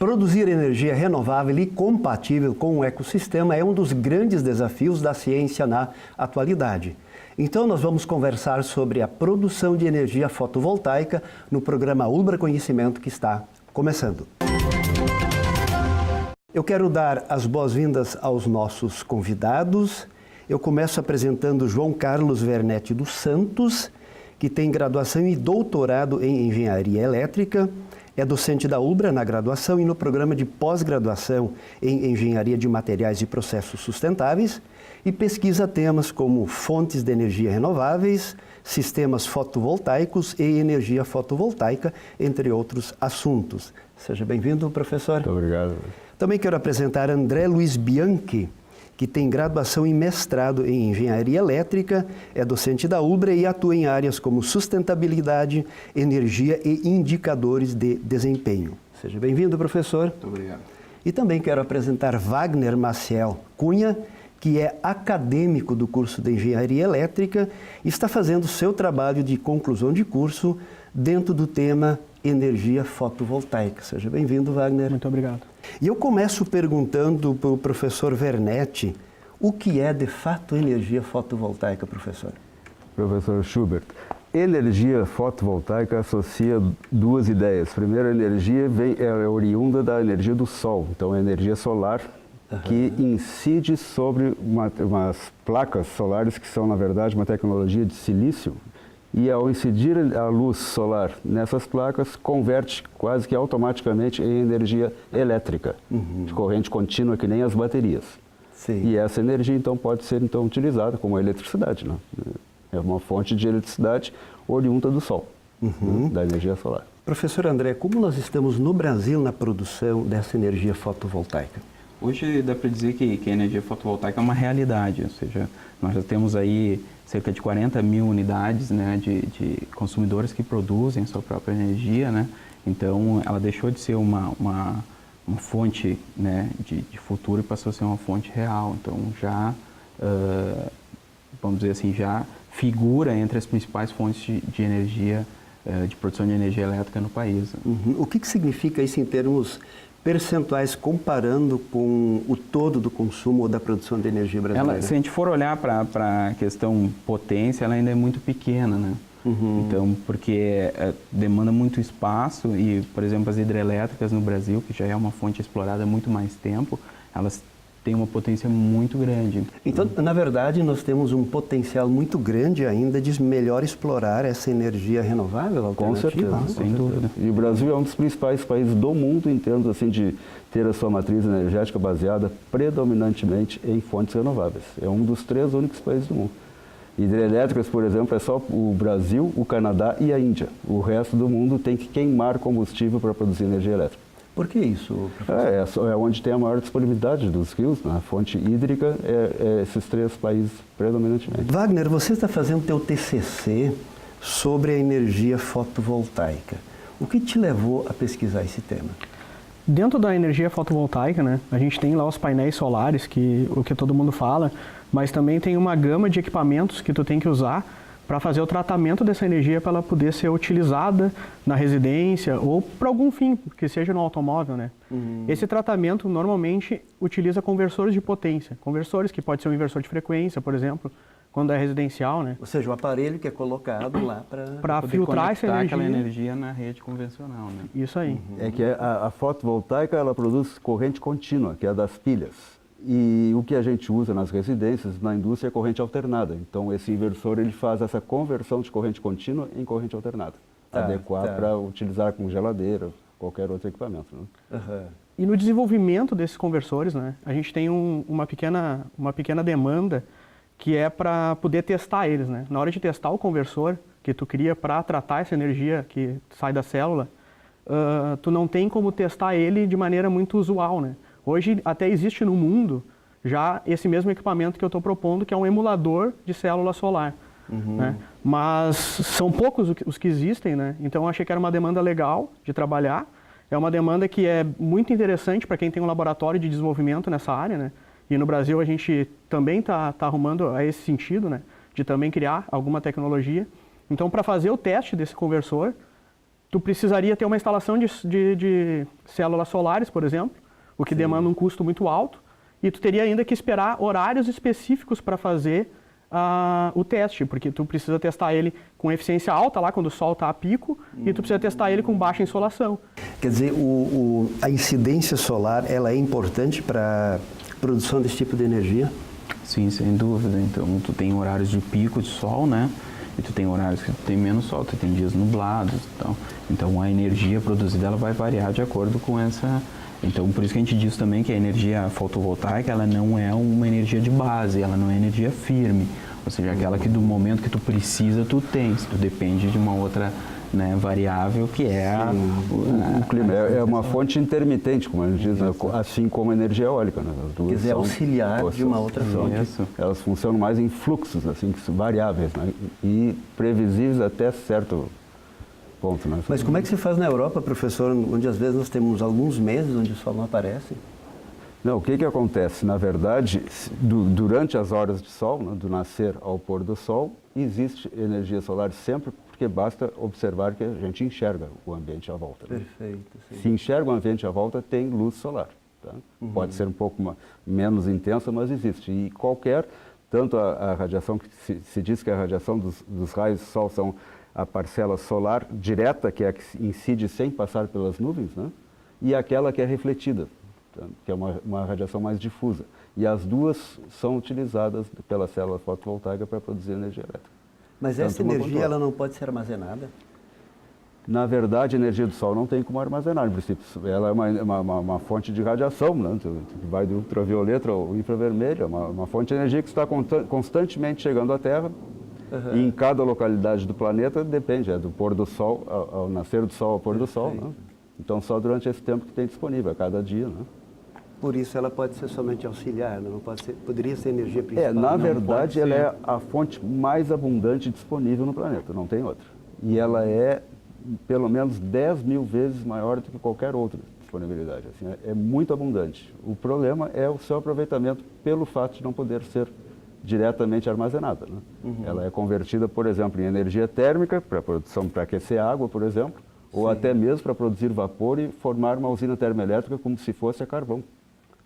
Produzir energia renovável e compatível com o ecossistema é um dos grandes desafios da ciência na atualidade. Então, nós vamos conversar sobre a produção de energia fotovoltaica no programa Ulbra Conhecimento que está começando. Eu quero dar as boas-vindas aos nossos convidados. Eu começo apresentando João Carlos Wernetti dos Santos, que tem graduação e doutorado em Engenharia Elétrica, é docente da Ulbra na graduação e no programa de pós-graduação em Engenharia de Materiais e Processos Sustentáveis e pesquisa temas como fontes de energia renováveis, sistemas fotovoltaicos e energia fotovoltaica, entre outros assuntos. Seja bem-vindo, professor. Muito obrigado. Também quero apresentar André Luiz Bianchi, que tem graduação e mestrado em Engenharia Elétrica, é docente da Ulbra e atua em áreas como sustentabilidade, energia e indicadores de desempenho. Seja bem-vindo, professor. Muito obrigado. E também quero apresentar Wagner Maciel Cunha, que é acadêmico do curso de Engenharia Elétrica e está fazendo seu trabalho de conclusão de curso dentro do tema energia fotovoltaica. Seja bem-vindo, Wagner. Muito obrigado. E eu começo perguntando para o professor Wernetti, o que é de fato energia fotovoltaica, professor? Professor Schubert, energia fotovoltaica associa duas ideias. Primeiro, a energia é oriunda da energia do Sol, então é energia solar que incide sobre umas placas solares que são, na verdade, uma tecnologia de silício. E ao incidir a luz solar nessas placas, converte quase que automaticamente em energia elétrica, de corrente contínua, que nem as baterias. Sim. E essa energia, então, pode ser utilizada como eletricidade, né? É uma fonte de eletricidade oriunda do Sol, da energia solar. Professor André, como nós estamos no Brasil na produção dessa energia fotovoltaica? Hoje dá para dizer que a energia fotovoltaica é uma realidade, ou seja, nós já temos aí cerca de 40 mil unidades, né, de consumidores que produzem sua própria energia, né? Então ela deixou de ser uma fonte, né, de futuro e passou a ser uma fonte real. Então já, vamos dizer assim, já figura entre as principais fontes de energia, de produção de energia elétrica no país. O que significa isso em termos percentuais comparando com o todo do consumo ou da produção de energia brasileira? Se a gente for olhar para a questão potência, ela ainda é muito pequena, né? Então, porque demanda muito espaço e, por exemplo, as hidrelétricas no Brasil, que já é uma fonte explorada há muito mais tempo, elas têm uma potência muito grande. Então, na verdade, nós temos um potencial muito grande ainda de melhor explorar essa energia renovável alternativa. Com certeza, sem dúvida. E o Brasil é um dos principais países do mundo em termos assim, de ter a sua matriz energética baseada predominantemente em fontes renováveis. É um dos 3 únicos países do mundo. Hidrelétricas, por exemplo, é só o Brasil, o Canadá e a Índia. O resto do mundo tem que queimar combustível para produzir energia elétrica. Por que isso, professor? É onde tem a maior disponibilidade dos rios, a fonte hídrica é esses 3 países predominantemente. Wagner, você está fazendo teu TCC sobre a energia fotovoltaica. O que te levou a pesquisar esse tema? Dentro da energia fotovoltaica, né, a gente tem lá os painéis solares, o que todo mundo fala, mas também tem uma gama de equipamentos que tu tem que usar para fazer o tratamento dessa energia para ela poder ser utilizada na residência ou para algum fim, que seja no automóvel, né? Esse tratamento normalmente utiliza conversores de potência, conversores que pode ser um inversor de frequência, por exemplo, quando é residencial, né? Ou seja, o aparelho que é colocado lá para filtrar essa energia. Aquela energia na rede convencional, né? Isso aí. É que a fotovoltaica ela produz corrente contínua, que é a das pilhas. E o que a gente usa nas residências, na indústria, é corrente alternada. Então, esse inversor ele faz essa conversão de corrente contínua em corrente alternada, adequada para utilizar com geladeira, qualquer outro equipamento. Né? E no desenvolvimento desses conversores, né, a gente tem uma pequena demanda que é para poder testar eles. Né? Na hora de testar o conversor que tu cria para tratar essa energia que sai da célula, tu não tem como testar ele de maneira muito usual, né? Hoje até existe no mundo já esse mesmo equipamento que eu estou propondo, que é um emulador de célula solar. Né? Mas são poucos os que existem, né? Então eu achei que era uma demanda legal de trabalhar. É uma demanda que é muito interessante para quem tem um laboratório de desenvolvimento nessa área, né? E no Brasil a gente também está arrumando a esse sentido, né? De também criar alguma tecnologia. Então, para fazer o teste desse conversor, tu precisaria ter uma instalação de células solares, por exemplo, o que demanda um custo muito alto, e tu teria ainda que esperar horários específicos para fazer o teste, porque tu precisa testar ele com eficiência alta lá quando o sol está a pico e tu precisa testar ele com baixa insolação. Quer dizer, a incidência solar, ela é importante para a produção desse tipo de energia? Sim, sem dúvida. Então, tu tem horários de pico de sol, né? E tu tem horários que tu tem menos sol, tu tem dias nublados e tal. Então, a energia produzida, ela vai variar de acordo com essa... Então, por isso que a gente diz também que a energia fotovoltaica, ela não é uma energia de base, ela não é energia firme. Ou seja, aquela que do momento que tu precisa, tu tens. Tu depende de uma outra, né, variável, que é o clima. É uma fonte intermitente, como a gente diz, assim como a energia eólica. Né? As duas quer dizer, auxiliar de uma outra fonte. Elas funcionam mais em fluxos, assim, que são variáveis, né? E previsíveis até certo ponto. Né? Mas como é que se faz na Europa, professor, onde às vezes nós temos alguns meses onde o sol não aparece? Não, o que acontece? Na verdade, durante as horas de sol, né, do nascer ao pôr do sol, existe energia solar sempre, porque basta observar que a gente enxerga o ambiente à volta. Né? Perfeito. Sim. Se enxerga o ambiente à volta, tem luz solar. Tá? Pode ser um pouco menos intensa, mas existe. E tanto a radiação, que se diz que a radiação dos raios do sol são a parcela solar direta, que é a que incide sem passar pelas nuvens, né? E aquela que é refletida, que é uma radiação mais difusa. E as duas são utilizadas pela célula fotovoltaica para produzir energia elétrica. Mas essa energia, ela não pode ser armazenada? Na verdade, a energia do Sol não tem como armazenar, em princípio. Ela é uma fonte de radiação, né? Que vai do ultravioleta ao infravermelho, é uma fonte de energia que está constantemente chegando à Terra. E em cada localidade do planeta depende, do pôr do Sol, ao nascer do Sol ao pôr do Sol. Né? Então, só durante esse tempo que tem disponível, a cada dia. Né? Por isso ela pode ser somente auxiliar, não pode ser, poderia ser energia principal. Na verdade, ela é a fonte mais abundante disponível no planeta, não tem outra. E ela é pelo menos 10 mil vezes maior do que qualquer outra disponibilidade. Assim, é muito abundante. O problema é o seu aproveitamento pelo fato de não poder ser diretamente armazenada. Né? Ela é convertida, por exemplo, em energia térmica, para produção, para aquecer água, por exemplo, ou até mesmo para produzir vapor e formar uma usina termoelétrica como se fosse a carvão,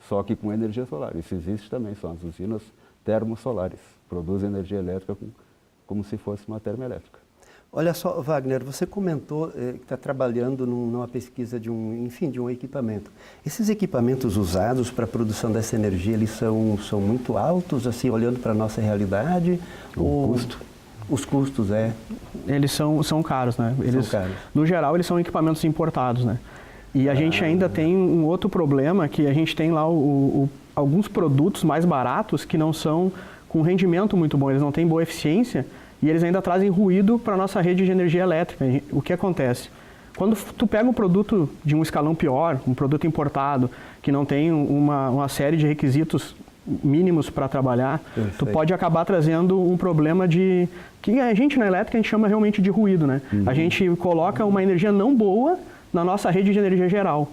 só que com energia solar. Isso existe também, são as usinas termosolares, produzem energia elétrica como se fosse uma termoelétrica. Olha só, Wagner, você comentou que está trabalhando numa pesquisa de um equipamento. Esses equipamentos usados para a produção dessa energia, eles são muito altos, assim, olhando para a nossa realidade? Custo? Os custos, Eles são caros, né? São caros. No geral, eles são equipamentos importados, né? E a gente ainda tem um outro problema, que a gente tem lá alguns produtos mais baratos que não são com rendimento muito bom, eles não têm boa eficiência, e eles ainda trazem ruído para a nossa rede de energia elétrica. O que acontece? Quando tu pega um produto de um escalão pior, um produto importado, que não tem uma série de requisitos mínimos para trabalhar, Perfeito. Tu pode acabar trazendo um problema que a gente na elétrica a gente chama realmente de ruído, né? A gente coloca uma energia não boa na nossa rede de energia geral.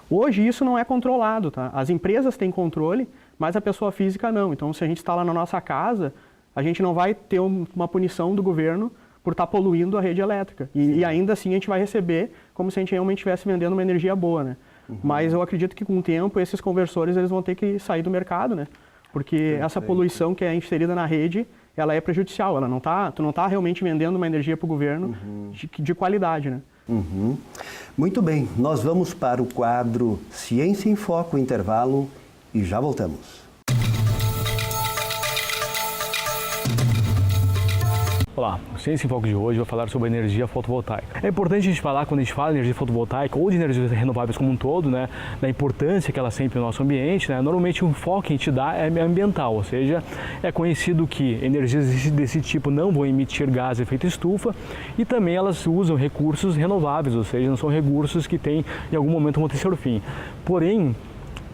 Hoje isso não é controlado, tá? As empresas têm controle, mas a pessoa física não. Então, se a gente está lá na nossa casa, a gente não vai ter uma punição do governo por estar poluindo a rede elétrica. E ainda assim a gente vai receber como se a gente realmente estivesse vendendo uma energia boa, né? Mas eu acredito que com o tempo esses conversores eles vão ter que sair do mercado, né? Porque essa poluição que é inserida na rede, ela é prejudicial. Tu não tá realmente vendendo uma energia para o governo de qualidade, né? Muito bem, nós vamos para o quadro Ciência em Foco, intervalo, e já voltamos. Olá, o Ciência em Foco de hoje vai falar sobre energia fotovoltaica. É importante a gente falar, quando a gente fala de energia fotovoltaica ou de energias renováveis como um todo, né, da importância que ela tem para o nosso ambiente, né, normalmente o foco que a gente dá é ambiental, ou seja, é conhecido que energias desse tipo não vão emitir gás de efeito estufa e também elas usam recursos renováveis, ou seja, não são recursos que em algum momento vão ter seu fim. Porém,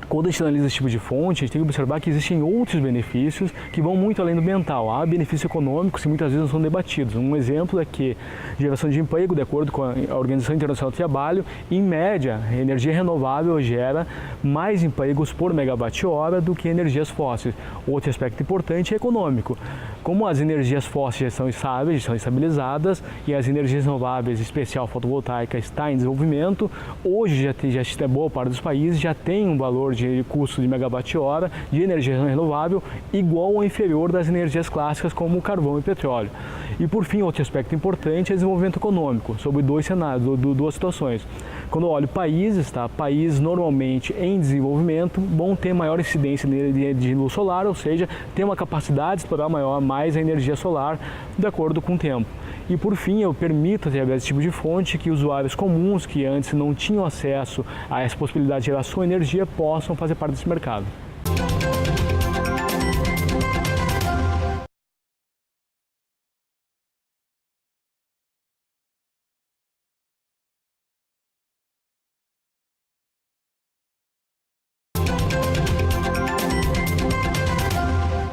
quando a gente analisa esse tipo de fonte, a gente tem que observar que existem outros benefícios que vão muito além do ambiental. Há benefícios econômicos que muitas vezes não são debatidos. Um exemplo é que geração de emprego, de acordo com a Organização Internacional do Trabalho, em média, a energia renovável gera mais empregos por megawatt-hora do que energias fósseis. Outro aspecto importante é econômico. Como as energias fósseis já são estáveis, são estabilizadas, e as energias renováveis, em especial fotovoltaica, está em desenvolvimento, hoje já boa parte dos países já tem um valor de custo de megawatt-hora de energia renovável igual ou inferior das energias clássicas como carvão e petróleo. E por fim, outro aspecto importante é o desenvolvimento econômico, sobre dois cenários, duas situações. Quando eu olho países, países normalmente em desenvolvimento vão ter maior incidência de luz solar, ou seja, ter uma capacidade de explorar mais a energia solar de acordo com o tempo. E por fim, eu permito, através desse tipo de fonte, que usuários comuns que antes não tinham acesso a essa possibilidade de gerar sua energia possam fazer parte desse mercado.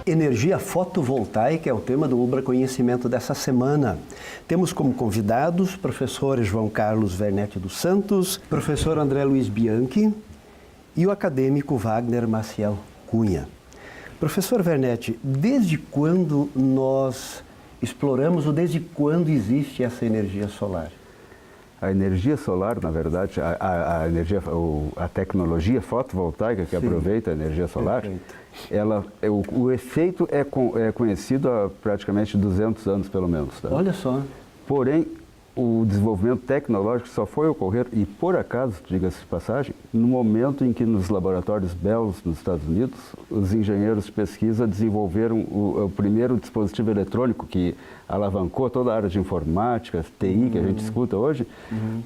Energia fotovoltaica é o tema do Ubra Conhecimento dessa semana. Temos como convidados professores João Carlos Vernetti dos Santos, professor André Luiz Bianchi e o acadêmico Wagner Maciel Cunha. Professor Vernetti, desde quando nós exploramos ou desde quando existe essa energia solar? A energia solar, na verdade, a tecnologia fotovoltaica que aproveita a energia solar, o efeito é conhecido há praticamente 200 anos, pelo menos. Tá? Olha só. Porém, o desenvolvimento tecnológico só foi ocorrer, e por acaso, diga-se de passagem, no momento em que nos laboratórios Bell, nos Estados Unidos, os engenheiros de pesquisa desenvolveram o primeiro dispositivo eletrônico que alavancou toda a área de informática, TI, que a gente escuta hoje.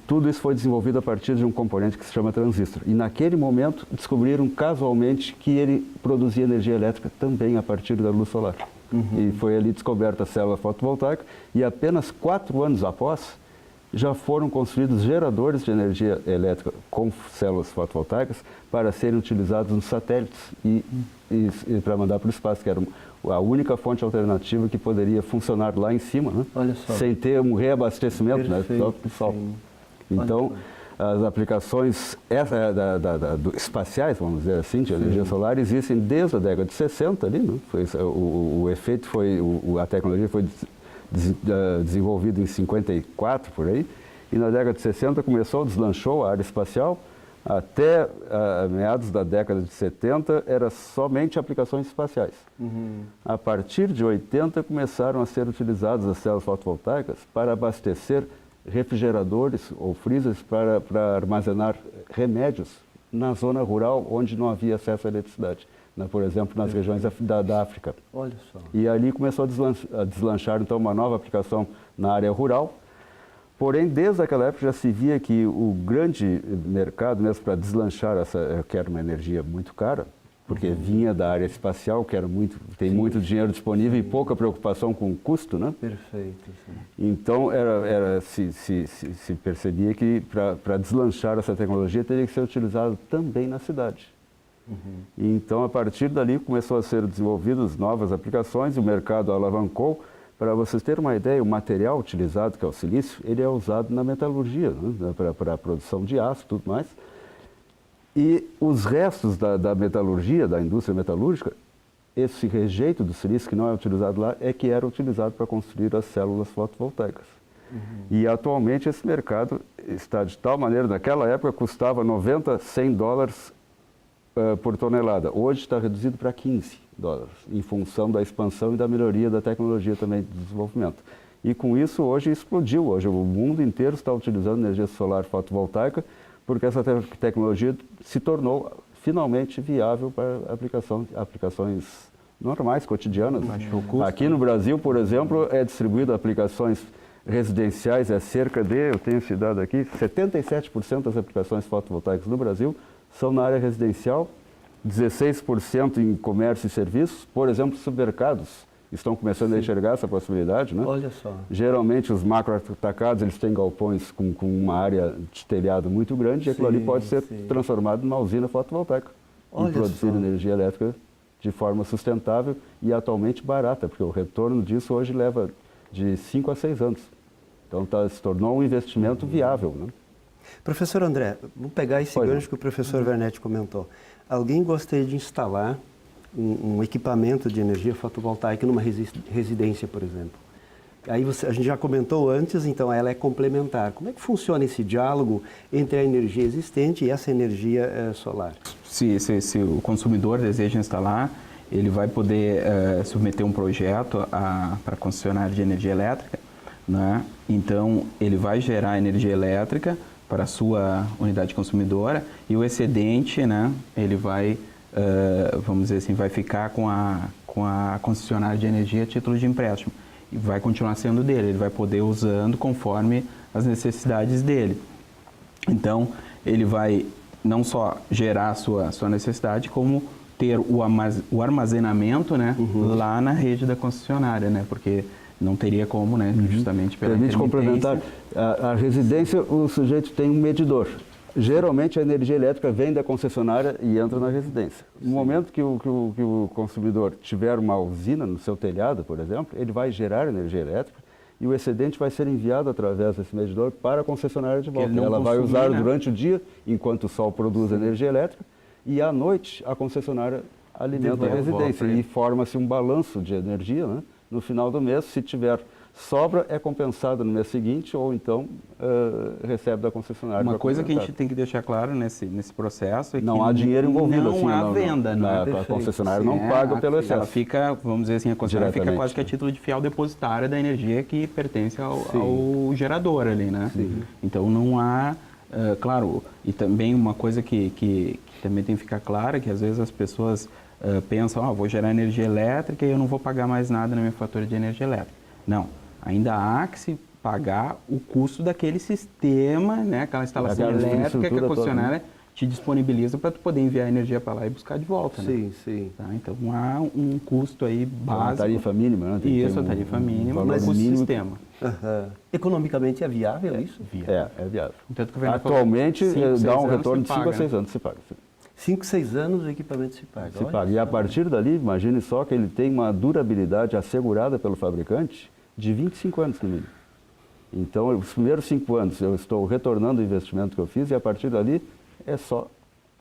Tudo isso foi desenvolvido a partir de um componente que se chama transistor. E naquele momento descobriram casualmente que ele produzia energia elétrica também a partir da luz solar. E foi ali descoberta a célula fotovoltaica, e apenas 4 anos após já foram construídos geradores de energia elétrica com células fotovoltaicas para serem utilizados nos satélites e para mandar para o espaço, que era a única fonte alternativa que poderia funcionar lá em cima, né? Olha só. Sem ter um reabastecimento, Perfeito, né? Só do sol. Então, as aplicações espaciais, vamos dizer assim, de energia solar existem desde a década de 60 ali, né? O efeito foi, a tecnologia foi desenvolvida em 54 por aí, e na década de 60 deslanchou a área espacial. Até meados da década de 70 era somente aplicações espaciais. A partir de 80 começaram a ser utilizadas as células fotovoltaicas para abastecer refrigeradores ou freezers para armazenar remédios na zona rural onde não havia acesso à eletricidade, por exemplo, nas regiões da África. Olha só. E ali começou a deslanchar então uma nova aplicação na área rural. Porém, desde aquela época já se via que o grande mercado mesmo para deslanchar que era uma energia muito cara, porque vinha da área espacial, que tem muito dinheiro disponível e pouca preocupação com o custo, né? Perfeito. Sim. Então, se percebia que para deslanchar essa tecnologia teria que ser utilizado também na cidade. E então, a partir dali, começou a ser desenvolvidas novas aplicações, e o mercado alavancou. Para vocês terem uma ideia, o material utilizado, que é o silício, ele é usado na metalurgia, né? Para a produção de aço e tudo mais. E os restos da metalurgia, da indústria metalúrgica, esse rejeito do silício que não é utilizado lá, é que era utilizado para construir as células fotovoltaicas. E atualmente esse mercado está de tal maneira, naquela época custava 90, 100 dólares por tonelada. Hoje está reduzido para 15 dólares, em função da expansão e da melhoria da tecnologia também de desenvolvimento. E com isso hoje explodiu. Hoje o mundo inteiro está utilizando energia solar fotovoltaica, porque essa tecnologia se tornou finalmente viável para aplicações normais, cotidianas. Aqui no Brasil, por exemplo, é distribuído aplicações residenciais, eu tenho esse dado aqui, 77% das aplicações fotovoltaicas no Brasil são na área residencial, 16% em comércio e serviços. Por exemplo, supermercados estão começando a enxergar essa possibilidade, né? Olha só. Geralmente os macroatacados, eles têm galpões com uma área de telhado muito grande, e aquilo ali pode ser transformado numa usina fotovoltaica e produzir energia elétrica de forma sustentável e atualmente barata, porque o retorno disso hoje leva de 5 a 6 anos. Então se tornou um investimento viável, né? Professor André, vamos pegar esse gancho que o professor Vernetti comentou. Alguém gostaria de instalar um equipamento de energia fotovoltaica numa residência, por exemplo. Aí a gente já comentou antes, então ela é complementar. Como é que funciona esse diálogo entre a energia existente e essa energia solar? Se o consumidor deseja instalar, ele vai poder submeter um projeto para a concessionária de energia elétrica, né? Então, ele vai gerar energia elétrica para a sua unidade consumidora e o excedente, né, ele vai, vamos dizer assim, vai ficar com a concessionária de energia a título de empréstimo. E vai continuar sendo dele, ele vai poder usando conforme as necessidades dele. Então, ele vai não só gerar a sua necessidade, como ter o armazenamento, né, lá na rede da concessionária, né, porque não teria como, né, justamente pela Permite complementar, a residência, o sujeito tem um medidor. Geralmente a energia elétrica vem da concessionária e entra na residência. No momento que o consumidor tiver uma usina no seu telhado, por exemplo, ele vai gerar energia elétrica e o excedente vai ser enviado através desse medidor para a concessionária de volta. Ela vai usar durante o dia, enquanto o sol produz energia elétrica, e à noite a concessionária alimenta a residência e forma-se um balanço de energia, né? No final do mês, se tiver sobra, é compensado no mês seguinte ou então recebe da concessionária. Uma coisa que a gente tem que deixar claro nesse processo é que não há dinheiro envolvido. Não há venda, né? A concessionária não paga pelo excesso. Ela fica, vamos dizer assim, a concessionária fica quase que a título de fiel depositária da energia que pertence ao gerador ali, né? Sim. Então não há, claro, e também uma coisa que também tem que ficar clara, que às vezes as pessoas pensam, vou gerar energia elétrica e eu não vou pagar mais nada na minha fatura de energia elétrica. Não, ainda há que se pagar o custo daquele sistema, né, aquela instalação elétrica que a concessionária te disponibiliza para tu poder enviar a energia para lá e buscar de volta. Sim, né? sim. Tá? Então há um custo aí básico. Uma tarifa mínima, né? Isso, a tarifa mínima, mas o sistema. Economicamente é viável isso? É viável. Então, atualmente dá um retorno de 5 a 6 anos, se paga. 5, 6 anos o equipamento se paga. Se paga. E a partir dali, imagine só que ele tem uma durabilidade assegurada pelo fabricante de 25 anos no mínimo. Então, os primeiros 5 anos eu estou retornando o investimento que eu fiz e a partir dali é só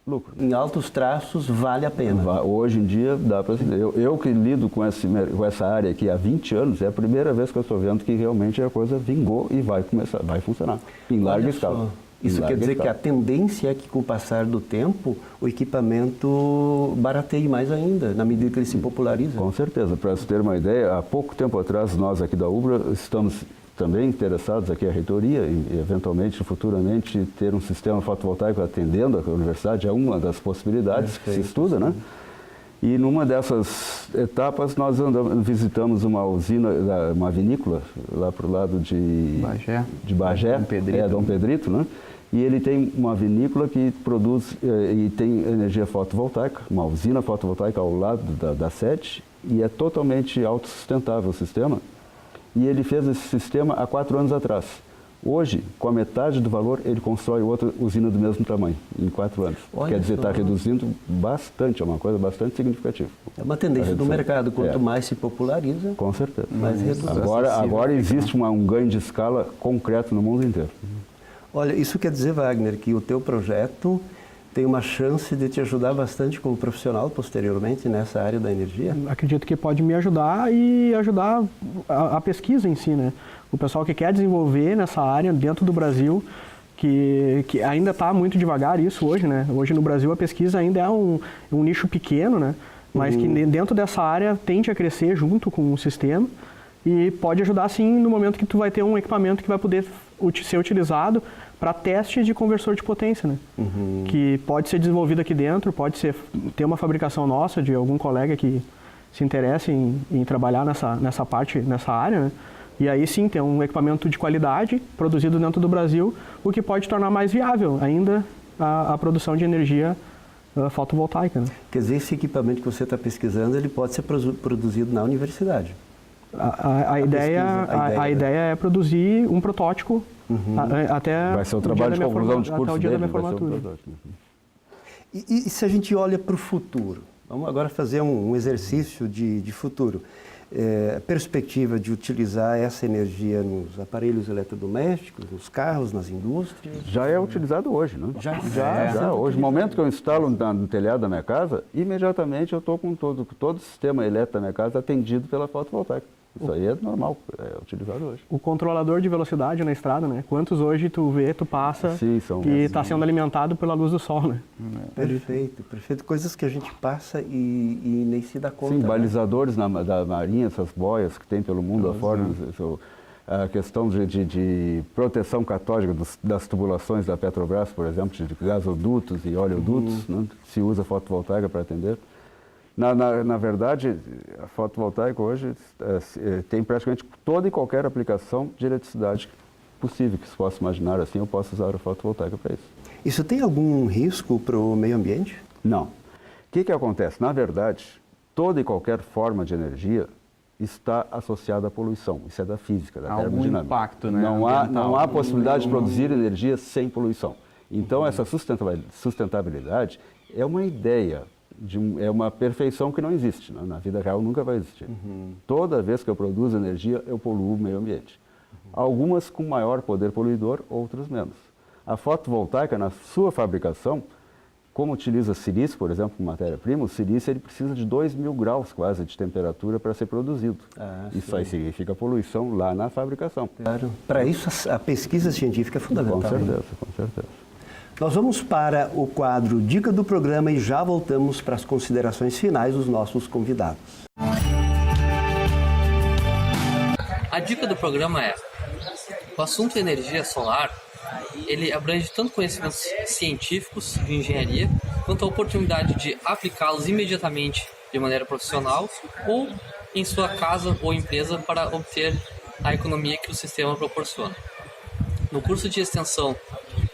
lucro. Em altos traços, vale a pena. Hoje em dia, dá para dizer. Eu que lido com essa área aqui há 20 anos, é a primeira vez que eu estou vendo que realmente a coisa vingou e vai funcionar em larga escala. Isso quer dizer que a tendência é que, com o passar do tempo, o equipamento barateie mais ainda, na medida que ele se populariza. Com certeza. Para você ter uma ideia, há pouco tempo atrás, nós aqui da Ubra estamos também interessados aqui a reitoria e, eventualmente, futuramente, ter um sistema fotovoltaico atendendo a universidade é uma das possibilidades que se estuda, né? E numa dessas etapas nós visitamos uma usina, uma vinícola lá para o lado de Bagé, Dom Pedrito, né? E ele tem uma vinícola que produz e tem energia fotovoltaica, uma usina fotovoltaica ao lado da sede, e é totalmente autossustentável o sistema. E ele fez esse sistema há 4 anos atrás. Hoje, com a metade do valor, ele constrói outra usina do mesmo tamanho, em 4 anos. Quer dizer, está reduzindo bastante, é uma coisa bastante significativa. É uma tendência do mercado, quanto mais se populariza, com certeza. Mais reduz. Agora existe um ganho de escala concreto no mundo inteiro. Olha, isso quer dizer, Wagner, que o teu projeto tem uma chance de te ajudar bastante como profissional posteriormente nessa área da energia? Acredito que pode me ajudar e ajudar a pesquisa em si, né? O pessoal que quer desenvolver nessa área dentro do Brasil, que ainda está muito devagar isso hoje, né? Hoje no Brasil a pesquisa ainda é um nicho pequeno, né? Mas que dentro dessa área tende a crescer junto com o sistema e pode ajudar sim no momento que tu vai ter um equipamento que vai poder ser utilizado para teste de conversor de potência, né? Que pode ser desenvolvido aqui dentro, pode ter uma fabricação nossa, de algum colega que se interesse em trabalhar nessa área, né? E aí sim, tem um equipamento de qualidade produzido dentro do Brasil, o que pode tornar mais viável ainda a produção de energia fotovoltaica, né? Quer dizer, esse equipamento que você está pesquisando, ele pode ser produzido na universidade? A ideia é produzir um protótipo até vai ser o trabalho de conclusão de curso da minha formatura. E se a gente olha para o futuro? Vamos agora fazer um exercício de futuro. perspectiva de utilizar essa energia nos aparelhos eletrodomésticos, nos carros, nas indústrias? Já é utilizado hoje, né? Já. Hoje, no momento que eu instalo no telhado da minha casa, imediatamente eu estou com todo o sistema elétrico da minha casa atendido pela fotovoltaica. Isso aí é normal, é utilizado hoje. O controlador de velocidade na estrada, né? Quantos hoje tu passa e está sendo alimentado pela luz do sol, né? Perfeito. Coisas que a gente passa e nem se dá conta. Sim, né? balizadores da Marinha, essas boias que tem pelo mundo afora, a questão de proteção catódica das tubulações da Petrobras, por exemplo, de gasodutos e oleodutos, né? Se usa fotovoltaica para atender. Na verdade, a fotovoltaica hoje tem praticamente toda e qualquer aplicação de eletricidade possível que se possa imaginar assim, eu posso usar a fotovoltaica para isso. Isso tem algum risco para o meio ambiente? Não. O que acontece? Na verdade, toda e qualquer forma de energia está associada à poluição. Isso é da física, da termodinâmica. Algum impacto, né? Não há possibilidade de produzir energia sem poluição. Então, essa sustentabilidade é uma ideia, é uma perfeição que não existe. Né? Na vida real nunca vai existir. Toda vez que eu produzo energia, eu poluo o meio ambiente. Algumas com maior poder poluidor, outras menos. A fotovoltaica, na sua fabricação, como utiliza silício, por exemplo, como matéria-prima, o silício ele precisa de 2.000 graus quase de temperatura para ser produzido. Isso aí significa poluição lá na fabricação. Claro. Para isso, a pesquisa científica é fundamental. Com certeza. Nós vamos para o quadro Dica do Programa e já voltamos para as considerações finais dos nossos convidados. A dica do programa é: o assunto energia solar, ele abrange tanto conhecimentos científicos de engenharia, quanto a oportunidade de aplicá-los imediatamente de maneira profissional ou em sua casa ou empresa para obter a economia que o sistema proporciona. No curso de extensão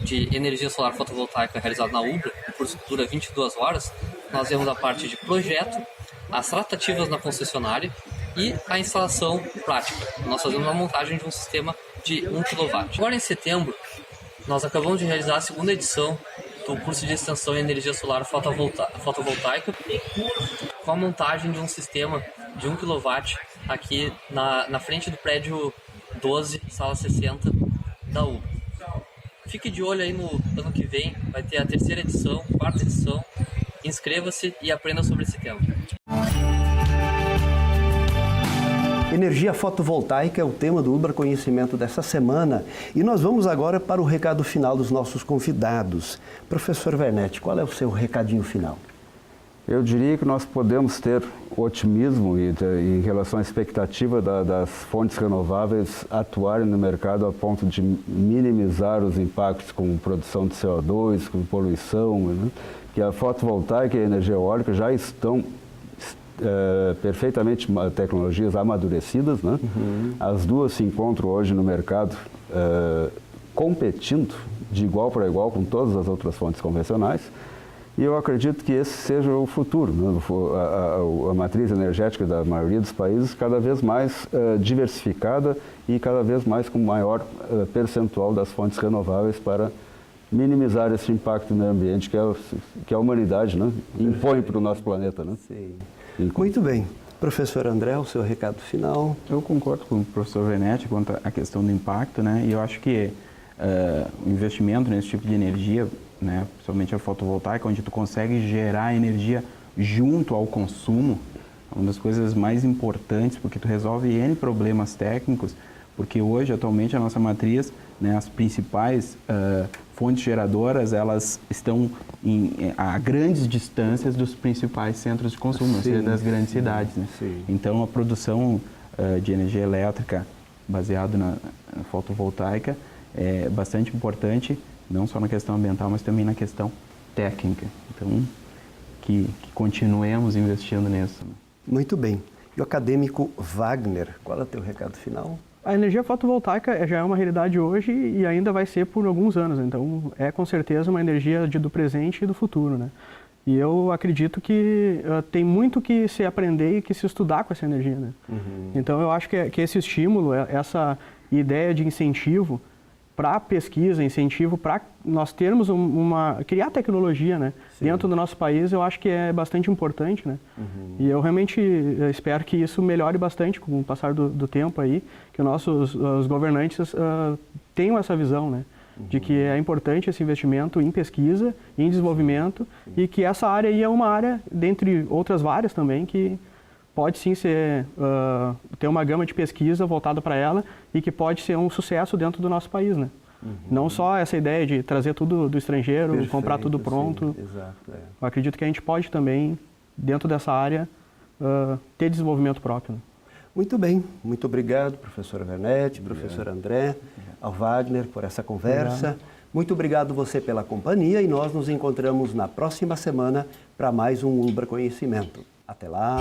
de energia solar fotovoltaica realizado na UBRA, o curso dura 22 horas, nós vemos a parte de projeto, as tratativas na concessionária e a instalação prática. Nós fazemos a montagem de um sistema de 1 kW. Agora em setembro, nós acabamos de realizar a segunda edição do curso de extensão em energia solar fotovoltaica com a montagem de um sistema de 1 kW aqui na frente do prédio 12, sala 60 da UBRA. Fique de olho aí no ano que vem, vai ter a terceira edição, quarta edição. Inscreva-se e aprenda sobre esse tema. Energia fotovoltaica é o tema do Ubra Conhecimento dessa semana e nós vamos agora para o recado final dos nossos convidados. Professor Wernetti, qual é o seu recadinho final? Eu diria que nós podemos ter otimismo em relação à expectativa das fontes renováveis atuarem no mercado a ponto de minimizar os impactos com produção de CO2, com poluição, né? Que a fotovoltaica e a energia eólica já estão perfeitamente tecnologias amadurecidas, né? As duas se encontram hoje no mercado competindo de igual para igual com todas as outras fontes convencionais. E eu acredito que esse seja o futuro, né? A matriz energética da maioria dos países cada vez mais diversificada e cada vez mais com maior percentual das fontes renováveis para minimizar esse impacto no meio ambiente que a humanidade, né, impõe para o nosso planeta. Né? Sim. Muito bem. Professor André, o seu recado final? Eu concordo com o professor Wernetti quanto à questão do impacto, né? E eu acho que o investimento nesse tipo de energia, né, principalmente a fotovoltaica, onde tu consegue gerar energia junto ao consumo, é uma das coisas mais importantes, porque tu resolve N problemas técnicos, porque hoje, atualmente, a nossa matriz, né, as principais fontes geradoras, elas estão a grandes distâncias dos principais centros de consumo, ou seja, das grandes cidades. Né? Então, a produção de energia elétrica baseada na fotovoltaica é bastante importante, não só na questão ambiental, mas também na questão técnica. Então, que continuemos investindo nisso. Muito bem. E o acadêmico Wagner, qual é o teu recado final? A energia fotovoltaica já é uma realidade hoje e ainda vai ser por alguns anos. Então, é com certeza uma energia do presente e do futuro, né? E eu acredito que tem muito que se aprender e que se estudar com essa energia, né? Então, eu acho que esse estímulo, essa ideia de incentivo, para pesquisa, incentivo para nós termos criar tecnologia, né? Dentro do nosso país, eu acho que é bastante importante, né? E eu realmente espero que isso melhore bastante com o passar do tempo aí, que os governantes tenham essa visão, né? De que é importante esse investimento em pesquisa, em desenvolvimento, e que essa área aí é uma área, dentre outras várias também, que pode sim ter uma gama de pesquisa voltada para ela e que pode ser um sucesso dentro do nosso país, né? Não só essa ideia de trazer tudo do estrangeiro, Perfeito, comprar tudo pronto. Sim, exato, Eu acredito que a gente pode também, dentro dessa área, ter desenvolvimento próprio, né? Muito bem, muito obrigado, professor Wernetti, professor André, ao Wagner por essa conversa. Obrigado. Muito obrigado você pela companhia e nós nos encontramos na próxima semana para mais um Ubra Conhecimento. Até lá!